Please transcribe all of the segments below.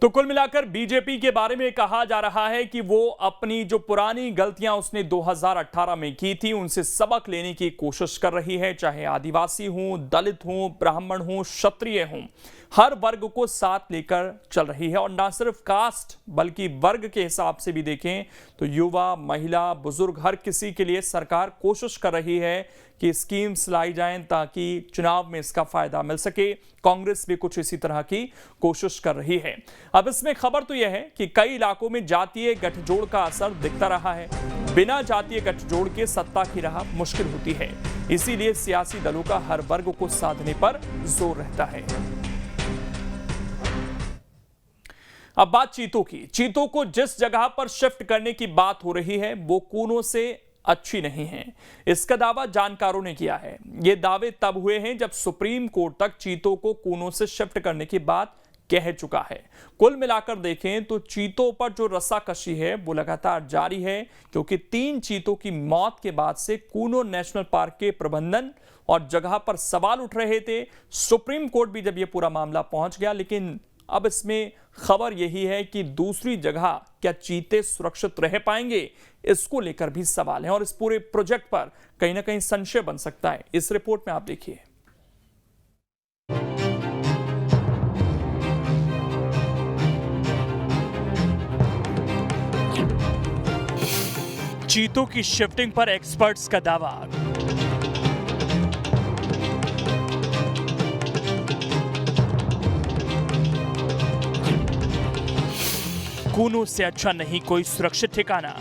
तो कुल मिलाकर बीजेपी के बारे में कहा जा रहा है कि वो अपनी जो पुरानी गलतियां उसने 2018 में की थी उनसे सबक लेने की कोशिश कर रही है। चाहे आदिवासी हों, दलित हों, ब्राह्मण हों, क्षत्रिय हों, हर वर्ग को साथ लेकर चल रही है। और ना सिर्फ कास्ट बल्कि वर्ग के हिसाब से भी देखें तो युवा, महिला, बुजुर्ग, हर किसी के लिए सरकार कोशिश कर रही है कि स्कीम्स लाई जाएं ताकि चुनाव में इसका फायदा मिल सके। कांग्रेस भी कुछ इसी तरह की कोशिश कर रही है। अब इसमें खबर तो यह है कि कई इलाकों में जातीय गठजोड़ का असर दिखता रहा है। बिना जातीय गठजोड़ के सत्ता की राह मुश्किल होती है, इसीलिए सियासी दलों का हर वर्ग को साधने पर जोर रहता है। अब बात चीतों की। चीतों को जिस जगह पर शिफ्ट करने की बात हो रही है वो कूनों से अच्छी नहीं है, इसका दावा जानकारों ने किया है। ये दावे तब हुए हैं जब सुप्रीम कोर्ट तक चीतों को कूनों से शिफ्ट करने की बात कह चुका है। कुल मिलाकर देखें तो चीतों पर जो रस्साकशी है वो लगातार जारी है, क्योंकि 3 चीतों की मौत के बाद से कूनो नेशनल पार्क के प्रबंधन और जगह पर सवाल उठ रहे थे। सुप्रीम कोर्ट भी जब ये पूरा मामला पहुंच गया, लेकिन अब इसमें खबर यही है कि दूसरी जगह क्या चीते सुरक्षित रह पाएंगे, इसको लेकर भी सवाल है और इस पूरे प्रोजेक्ट पर कहीं ना कहीं संशय बन सकता है। इस रिपोर्ट में आप देखिए। चीतों की शिफ्टिंग पर एक्सपर्ट्स का दावा। कूनों से अच्छा नहीं कोई सुरक्षित ठिकाना।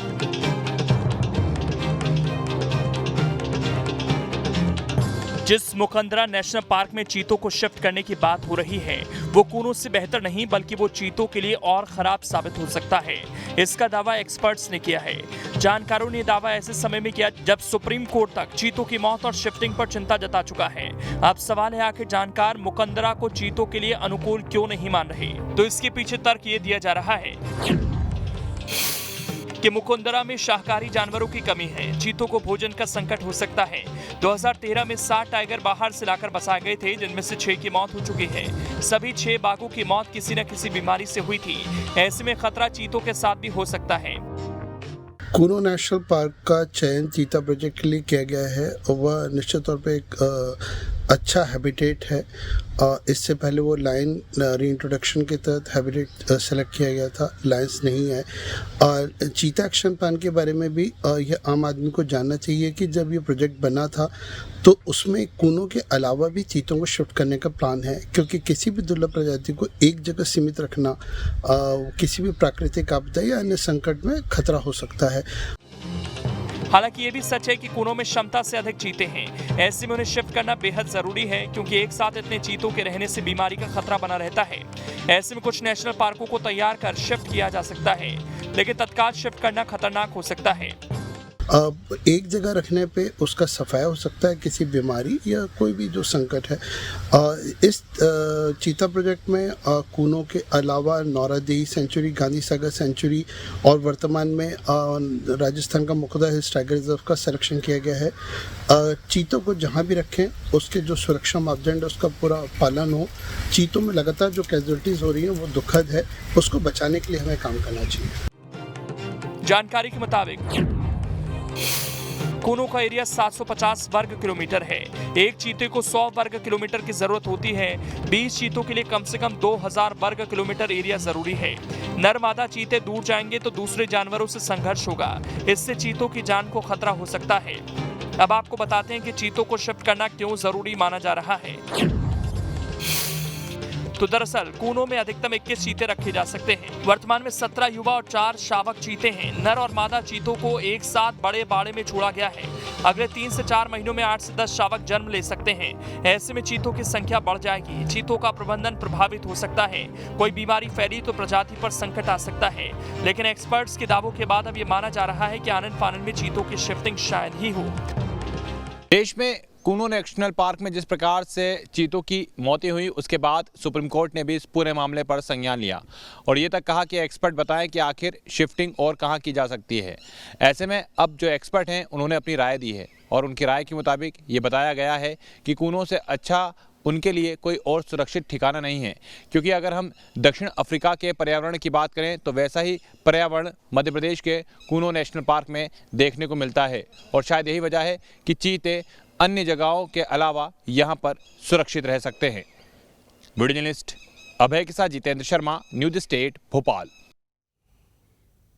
जिस मुकंदरा नेशनल पार्क में चीतों को शिफ्ट करने की बात हो रही है वो कूनों से बेहतर नहीं बल्कि वो चीतों के लिए और खराब साबित हो सकता है, इसका दावा एक्सपर्ट्स ने किया है। जानकारों ने दावा ऐसे समय में किया जब सुप्रीम कोर्ट तक चीतों की मौत और शिफ्टिंग पर चिंता जता चुका है। अब सवाल है आखिर जानकार मुकंदरा को चीतों के लिए अनुकूल क्यों नहीं मान रहे। तो इसके पीछे तर्क ये दिया जा रहा है कि मुकुंदरा में शाकाहारी जानवरों की कमी है, चीतों को भोजन का संकट हो सकता है। 2013 में 7 टाइगर बाहर से लाकर बसाए गए थे, जिनमें से 6 की मौत हो चुकी है। सभी 6 बाघों की मौत किसी न किसी बीमारी से हुई थी। ऐसे में खतरा चीतों के साथ भी हो सकता है। कूनो नेशनल पार्क का चयन चीता प्रोजेक्ट के लिए किया गया है और वह निश्चित तौर पे एक अच्छा हैबिटेट है। इससे पहले वो लायन रीइंट्रोडक्शन के तहत हैबिटेट सेलेक्ट किया गया था, लायंस नहीं है। और चीता एक्शन प्लान के बारे में भी यह आम आदमी को जानना चाहिए कि जब ये प्रोजेक्ट बना था तो उसमें कूनों के अलावा भी चीतों को शिफ्ट करने का प्लान है, क्योंकि किसी भी दुर्लभ प्रजाति को एक जगह सीमित रखना किसी भी प्राकृतिक आपदा या अन्य संकट में खतरा हो सकता है। हालांकि ये भी सच है कि कूनों में क्षमता से अधिक चीते हैं। ऐसे में उन्हें शिफ्ट करना बेहद जरूरी है, क्योंकि एक साथ इतने चीतों के रहने से बीमारी का खतरा बना रहता है। ऐसे में कुछ नेशनल पार्कों को तैयार कर शिफ्ट किया जा सकता है, लेकिन तत्काल शिफ्ट करना खतरनाक हो सकता है। एक जगह रखने पे उसका सफाया हो सकता है किसी बीमारी या कोई भी जो संकट है। इस चीता प्रोजेक्ट में कूनों के अलावा नौरादेही सेंचुरी, गांधी सागर सेंचुरी और वर्तमान में राजस्थान का मुकुंदा हिल्स टाइगर रिजर्व का सिलेक्शन किया गया है। चीतों को जहाँ भी रखें उसके जो सुरक्षा मापदंड उसका पूरा पालन हो। चीतों में लगातार जो कैजुअल्टीज हो रही हैं वो दुखद है, उसको बचाने के लिए हमें काम करना चाहिए। जानकारी के मुताबिक कूनों का एरिया 750 वर्ग किलोमीटर है। एक चीते को 100 वर्ग किलोमीटर की जरूरत होती है। 20 चीतों के लिए कम से कम 2000 वर्ग किलोमीटर एरिया जरूरी है। नर मादा चीते दूर जाएंगे तो दूसरे जानवरों से संघर्ष होगा, इससे चीतों की जान को खतरा हो सकता है। अब आपको बताते हैं कि चीतों को शिफ्ट करना क्यों जरूरी माना जा रहा है। तो दरअसल कूनों में अधिकतम 21 चीते रखे जा सकते हैं। वर्तमान में 17 युवा और 4 शावक चीते हैं। नर और मादा चीतों को एक साथ बड़े बाड़े में छोड़ा गया है। अगले 3 से 4 महीनों में 8 से 10 शावक जन्म ले सकते हैं। ऐसे में चीतों की संख्या बढ़ जाएगी। चीतों का प्रबंधन प्रभावित हो सकता है। कोई बीमारी फैली तो प्रजाति पर संकट आ सकता है। लेकिन एक्सपर्ट्स के दावों के बाद अब ये माना जा रहा है कि आनन फानन में चीतों की शिफ्टिंग शायद ही हो। देश में कूनो नेशनल पार्क में जिस प्रकार से चीतों की मौतें हुई उसके बाद सुप्रीम कोर्ट ने भी इस पूरे मामले पर संज्ञान लिया और ये तक कहा कि एक्सपर्ट बताएं कि आखिर शिफ्टिंग और कहाँ की जा सकती है। ऐसे में अब जो एक्सपर्ट हैं उन्होंने अपनी राय दी है और उनकी राय के मुताबिक ये बताया गया है कि कूनों से अच्छा उनके लिए कोई और सुरक्षित ठिकाना नहीं है, क्योंकि अगर हम दक्षिण अफ्रीका के पर्यावरण की बात करें तो वैसा ही पर्यावरण मध्य प्रदेश के कूनो नेशनल पार्क में देखने को मिलता है। और शायद यही वजह है कि चीते अन्य जगहों के अलावा यहाँ पर सुरक्षित रह सकते हैं। वीडियो जर्नलिस्ट अभय के साथ जितेंद्र शर्मा, न्यूज़ स्टेट, भोपाल।